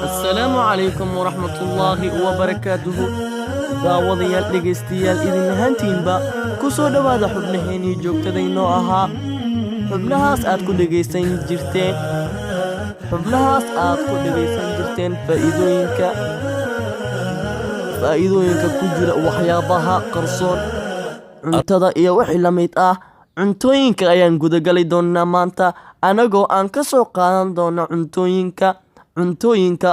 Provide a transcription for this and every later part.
السلام عليكم ورحمة الله وبركاته. daawadayaal dhegaystayaal idin ahaantiinba ku soo dhawaada xubnaheennii joogtadaynoo ahaa xubnahaas aad ku dhegaysan jirteen faa'iidooyinka ku jira waxyaabaha qarsoon cuntada iyo wixii la mid ah. Cuntooyinka ayaan gudagali doonaa maanta anagoo aan ka soo qaadan doono cuntooyinka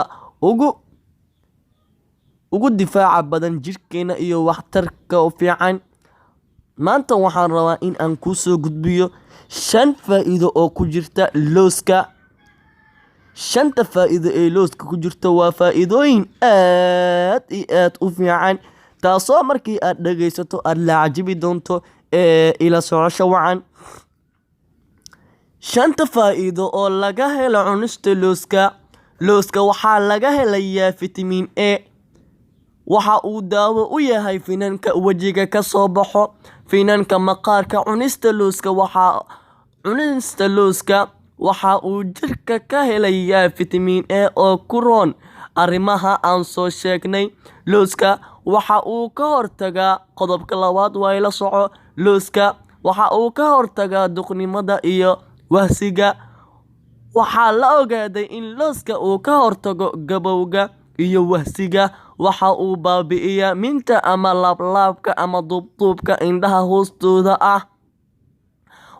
ugu difaaca badan jirkeena iyo waxtarka u fiican. Maanta waxaan rabaa in aan kuu soo gudbiyo 5 faa'iido oo ku jirta looska. 5 faa'iido ee looska ku jirta waa faa'iidooyin aad iyo aad u fiican, taasoo markii aad dhagaysato aad la cajibi doonto ila socosho wacan. 5 faa'iido oo laga helo cunista looska waxaa laga helayaa fitamiin A. waxa uu daawo u yahay finanka wajiga ka soo baxo, finanka maqaarka. Cunista looska waxa uu jirka ka helayaa fitamiin A oo ku roon arrimaha aan soo sheegnay. Looska waxa uu ka hortagaa qodobka labaad waa ila soco. Looska waxa uu ka hortagaa duqnimada iyo wahsiga. waxaa la ogaaday in looska uu ka hortago gabowga iyo wahsiga. waxa uu baabi'iyaa minta ama laablaabka ama duubduubka indhaha hoostooda ah.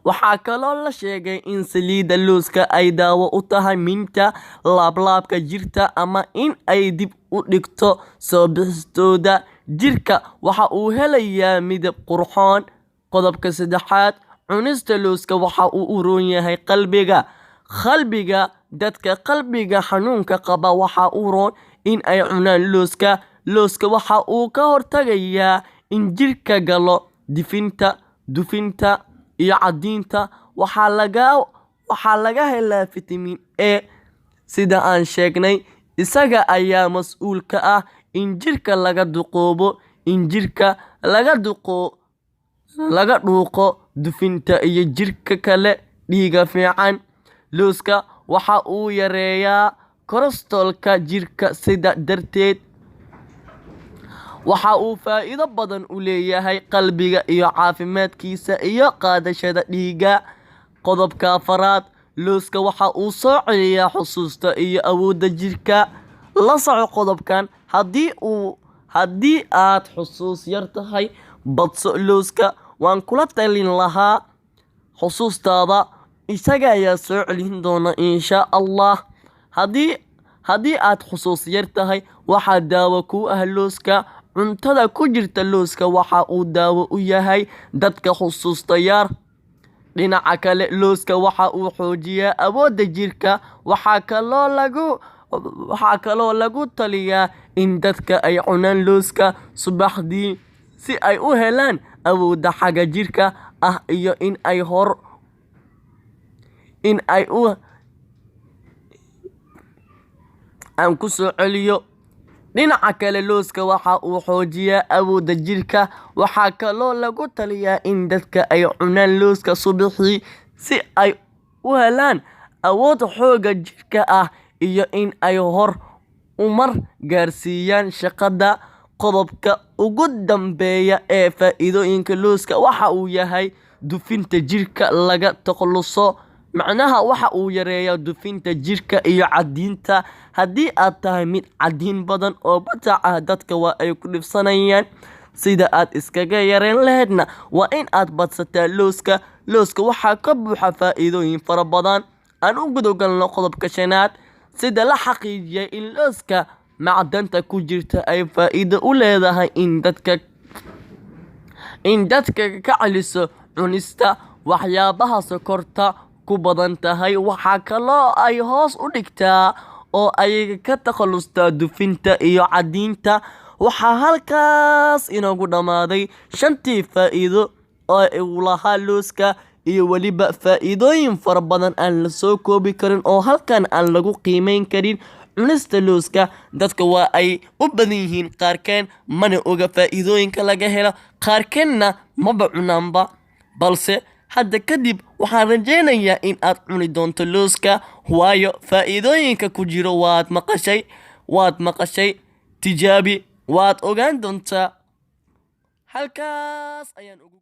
waxaa kaloo la sheegay in saliidda looska ay daawo u tahay minta, laablaabka jirta ama in ay dib u dhigto soo bixistooda. jirka waxa uu helayaa midab qurxoon. qodobka 3, cunista looska waxa uu u roon yahay qalbiga. dadka qalbiga xanuunka qaba waxa uu roon in ay cunaan looska. Looska waxa uu ka hortagayaa in jirka galo dufinta iyo cadiinta. waxaa laga helaa fitamiin A. sida aan sheegnay, isaga ayaa mas'uul ka ah in jirka laga dhuuqo dufinta iyo jirka kale dhiiga fiican. looska waxa uu yareeyaa kolestaroolka jirka, sida darteed waxa uu faa'iido badan u leeyahay qalbiga iyo caafimaadkiisa iyo qaadashada dhiigga. qodobka 4, looska waxa uu soo celiyaa xusuusta iyo awoodda jirka. la soco qodobkan. haddii aad xusuus yar tahay, badso looska. waan kula talin lahaa xusuustaada, isaga ayaa soo celin doona insha Allah. haddii aad xusuus yar tahay, waxaa daawo ku ah looska. cuntada ku jirta looska waxa uu daawo u yahay dadka xusuusta yar. dhinaca kale, looska waxa uu xoojiyaa awoodda jirka. waxaa kaloo lagu taliyaa in dadka ay cunaan looska subaxdii si ay u helaan awoodda xagga jirka ah iyo aan ku soo celiyo. dhinaca kale, looska waxa uu xoojiyaa awoodda jirka. waxaa kaloo lagu taliyaa in dadka ay cunaan looska subaxii si ay u helaan awood xooga jirka ah iyo in ay horumar gaarsiiyaan shaqada. qodobka ugu dambeeya ee faa'iidooyinka looska waxa uu yahay dufinta jirka laga takhaluso. macnaha waxa uu yareeyaa dufinta jirka iyo cadiinta. haddii aad tahay mid cadiin badan oo batac ah, dadka waa ay ku dhibsanayaan. sida aad iskaga yareyn lahaydna waa in aad badsataa looska. looska waxaa ka buuxa faa'iidooyin fara badan. aan u gudagalno qodobka 5. sida la xaqiijiyay in looska macdanta ku jirta ay faa'iido u leedahay in dadka ka celiso cunista waxyaabaha sokorta ku badan tahay. waxaa kaloo ay hoos u dhigtaa oo ay ka takhalustaa dufinta iyo cadiinta. waxaa halkaas inoogu dhammaaday 5tii faa'iido oo uu lahaa looska, iyo weliba faa'iidooyin fara badan aan la soo koobi karin oo halkan aan lagu qiimeyn karin. cunista looska dadka waa ay u badan yihiin, qaarkeen mana oga faa'iidooyinka laga helo, qaarkeenna maba cunaanba. balse hadda kadib waxaan rajaynayaa in aad cuni doonto looska, waayo faa'iidooyinka ku jiro waad maqashay. Tijaabi, waad ogaan doontaa. Halkaas ayaan ugu